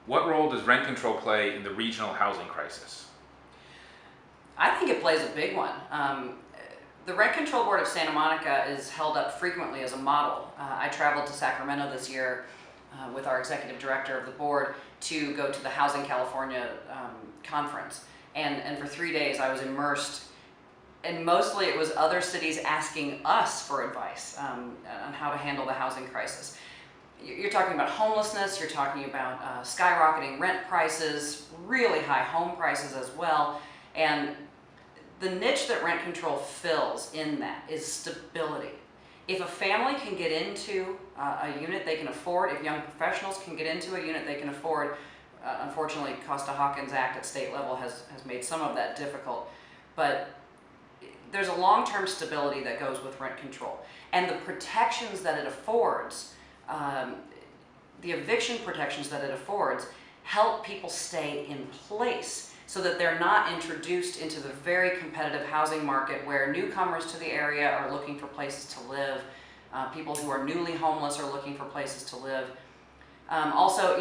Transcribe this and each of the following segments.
What role does rent control play in the regional housing crisis? I think it plays a big one. The Rent Control Board of Santa Monica is held up frequently as a model. I traveled to Sacramento this year with our executive director of the board to go to the Housing California conference. And for 3 days I was immersed, and mostly it was other cities asking us for advice on how to handle the housing crisis. You're talking about homelessness, you're talking about skyrocketing rent prices, really high home prices as well, and the niche that rent control fills in that is stability. If a family can get into a unit they can afford, if young professionals can get into a unit they can afford, unfortunately Costa-Hawkins Act at state level has made some of that difficult, but there's a long-term stability that goes with rent control. And the protections that it affords, the eviction protections that it affords, help people stay in place so that they're not introduced into the very competitive housing market where newcomers to the area are looking for places to live, people who are newly homeless are looking for places to live. Also,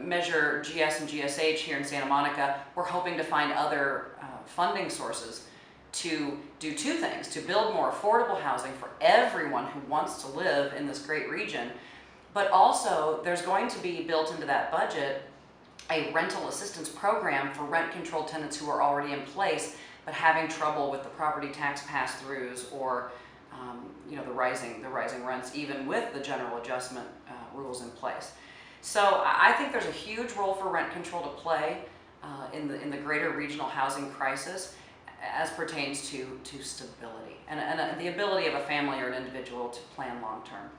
Measure GS and GSH here in Santa Monica, we're hoping to find other funding sources to do two things: to build more affordable housing for everyone who wants to live in this great region, but also there's going to be built into that budget a rental assistance program for rent-controlled tenants who are already in place but having trouble with the property tax pass-throughs or the rising rents, even with the general adjustment rules in place. So I think there's a huge role for rent control to play in the greater regional housing crisis as pertains to stability and the ability of a family or an individual to plan long-term.